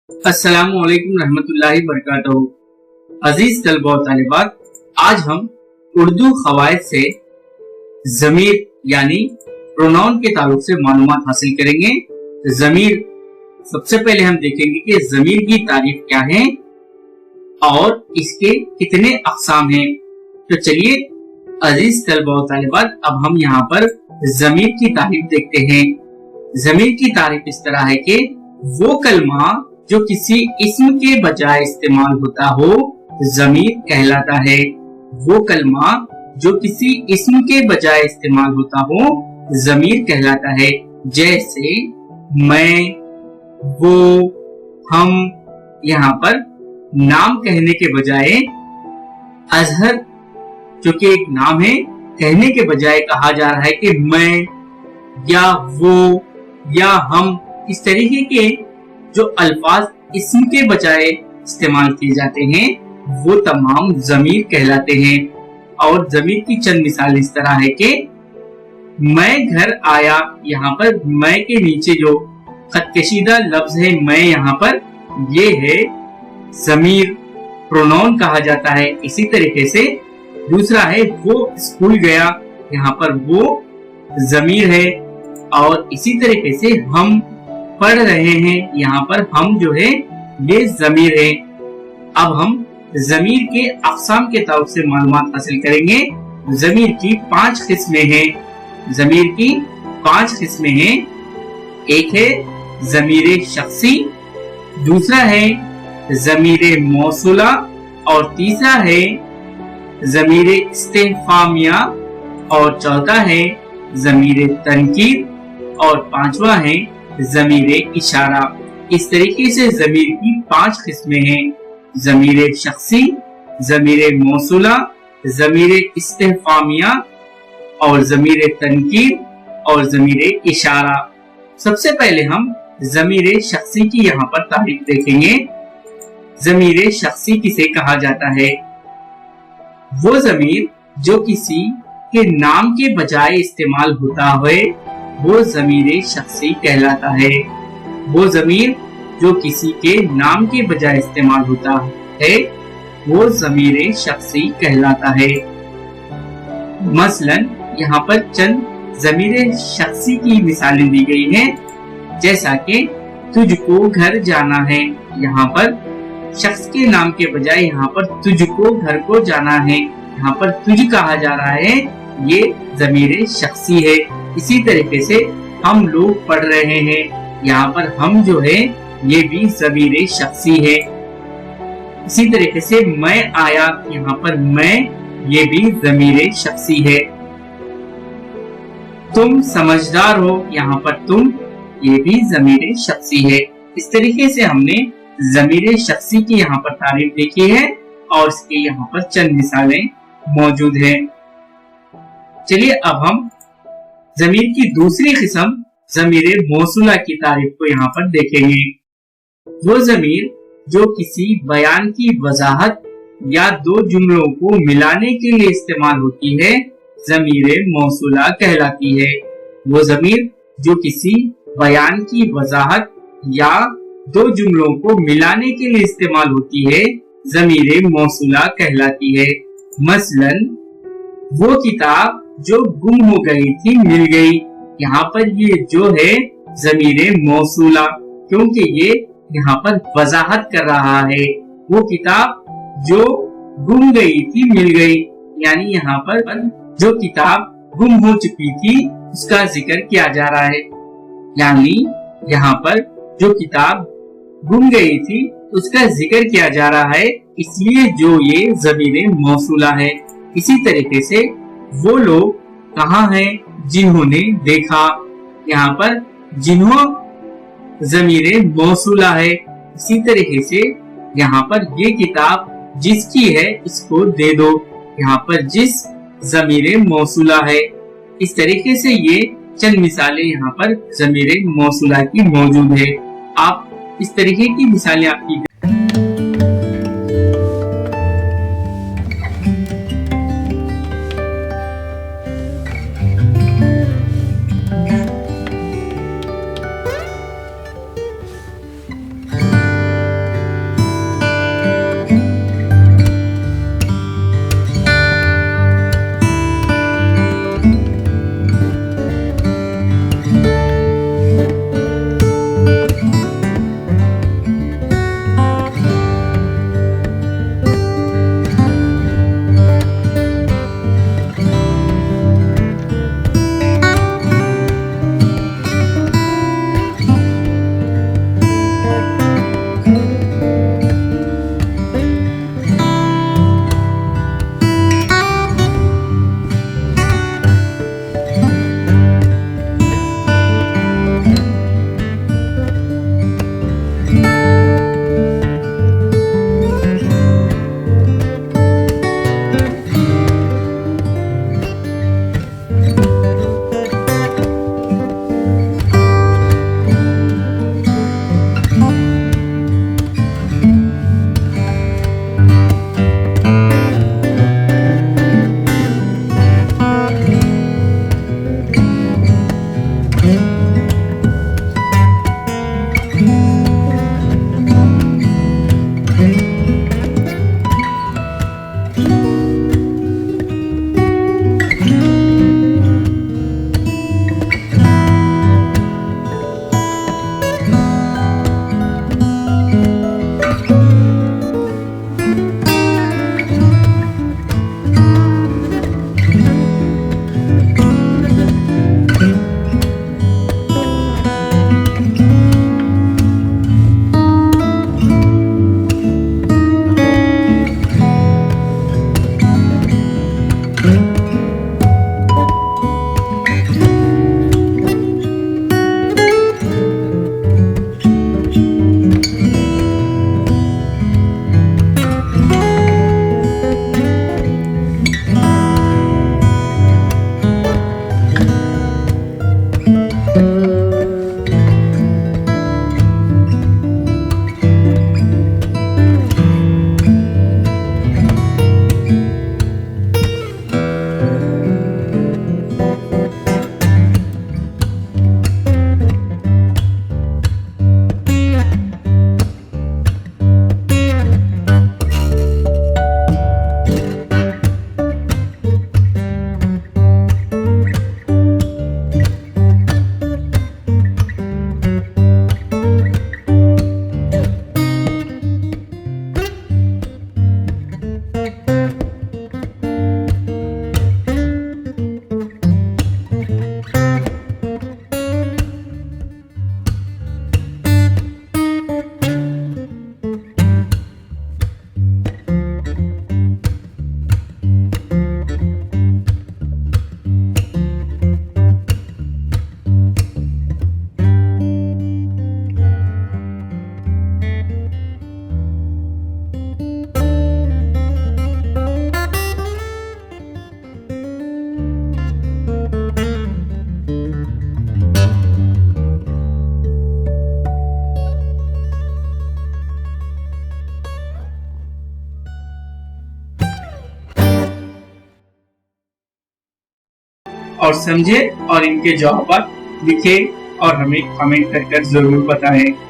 अस्सलामुअलैकुम रहमतुल्लाहि बरकातहू। अजीज तलबा और तालिबात, आज हम उर्दू खवायद से ज़मीर यानी प्रोनाउन के ताल्लुक से मालूमात हासिल करेंगे। ज़मीर सबसे पहले हम देखेंगे कि ज़मीर की तारीफ क्या है और इसके कितने अक़साम हैं। तो चलिए अजीज तलबा और तालिबात, अब हम यहाँ पर ज़मीर की तारीफ देखते हैं। ज़मीर की तारीफ इस तरह है कि वो कलमा जो किसी इस्म के बजाय इस्तेमाल होता हो ज़मीर कहलाता है। वो कलमा जो किसी इस्म के बजाय इस्तेमाल होता हो ज़मीर कहलाता है। जैसे मैं, वो, हम। यहाँ पर नाम कहने के बजाय अजहर जो कि एक नाम है, कहने के बजाय कहा जा रहा है कि मैं या वो या हम। इस तरीके के जो अल्फाज इस्म के बजाय इस्तेमाल किए जाते हैं वो तमाम ज़मीर कहलाते हैं। और ज़मीर की चंद मिसाल इस तरह है कि मैं घर आया, यहाँ पर मैं के नीचे जो खतकशीदा लफ्ज है मैं, यहाँ पर ये है ज़मीर, प्रोनाउन कहा जाता है। इसी तरीके से दूसरा है वो स्कूल गया, यहाँ पर वो ज़मीर है। और इसी तरीके से हम पढ़ रहे हैं, यहाँ पर हम जो है ये ज़मीर है। अब हम ज़मीर के अक़साम के ताल्लुक से मालूमात हासिल करेंगे। ज़मीर की 5 किस्में हैं। ज़मीर की 5 किस्में हैं। एक है ज़मीर शख्सी, दूसरा है ज़मीर मौसूला, और तीसरा है ज़मीर इस्तिफ़हामिया, और चौथा है ज़मीर तनकीर, और पांचवा है ज़मीर इशारा। इस तरीके से ज़मीर की 5 किस्में हैं। ज़मीर शख्सी, ज़मीर मौसूला, ज़मीर इस्तिफ़हामिया, और ज़मीर तनकीर, और ज़मीर इशारा। सबसे पहले हम ज़मीर शख्सी की यहाँ पर तारीफ देखेंगे। ज़मीर शख्सी किसे कहा जाता है? वो ज़मीर जो किसी के नाम के बजाय इस्तेमाल होता है वो ज़मीर शख्सी कहलाता है। वो ज़मीर जो किसी के नाम के बजाय इस्तेमाल होता है वो ज़मीर शख्सी कहलाता है। मसलन यहाँ पर चंद ज़मीर शख्सी की मिसालें दी गई हैं, जैसा कि तुझको घर जाना है, यहाँ पर शख्स के नाम के बजाय यहाँ पर तुझको घर को जाना है, यहाँ पर तुझ कहा जा रहा है, ये ज़मीर शख्सी है। इसी तरीके से हम लोग पढ़ रहे हैं, यहाँ पर हम जो है ये भी ज़मीर शख्सी है। इसी तरीके से मैं आया, यहाँ पर मैं, ये भी ज़मीर शख्सी है। तुम समझदार हो, यहाँ पर तुम, ये भी ज़मीर शख्सी है। इस तरीके से हमने ज़मीर शख्सी की यहाँ पर तारीफ देखी है और इसके यहाँ पर चंद मिसालें मौजूद हैं। चलिए अब हम ज़मीर की दूसरी किस्म ज़मीर मौसूला की तारीफ को यहाँ पर देखेंगे। वो ज़मीर जो किसी बयान की वजाहत या दो जुमलों को मिलाने के लिए इस्तेमाल होती है ज़मीर मौसूला कहलाती है। वो ज़मीर जो किसी बयान की वजाहत या दो जुमलों को मिलाने के लिए इस्तेमाल होती है ज़मीर मौसूला कहलाती है। मसलन वो किताब जो गुम हो गई थी मिल गई, यहाँ पर ये जो है ज़मीर मौसूला, क्योंकि ये यहाँ पर वजाहत कर रहा है। वो किताब जो गुम गई थी मिल गई, यानी यहाँ पर जो किताब गुम हो चुकी थी उसका जिक्र किया जा रहा है। यानी यहाँ पर जो किताब गुम गई थी उसका जिक्र किया जा रहा है, इसलिए जो ये ज़मीर मौसूला है। इसी तरीके से वो लोग कहाँ हैं जिन्होंने देखा, यहाँ पर जिन्हों ज़मीर मौसूला है। इसी तरीके से यहाँ पर ये किताब जिसकी है इसको दे दो, यहाँ पर जिस ज़मीर मौसूला है। इस तरीके से ये चंद मिसालें यहाँ पर ज़मीर मौसूला की मौजूद है। आप इस तरीके की मिसालें आपकी اور سمجھے اور ان کے جوابات لکھے اور ہمیں کمنٹ کر جضرور بتائیں۔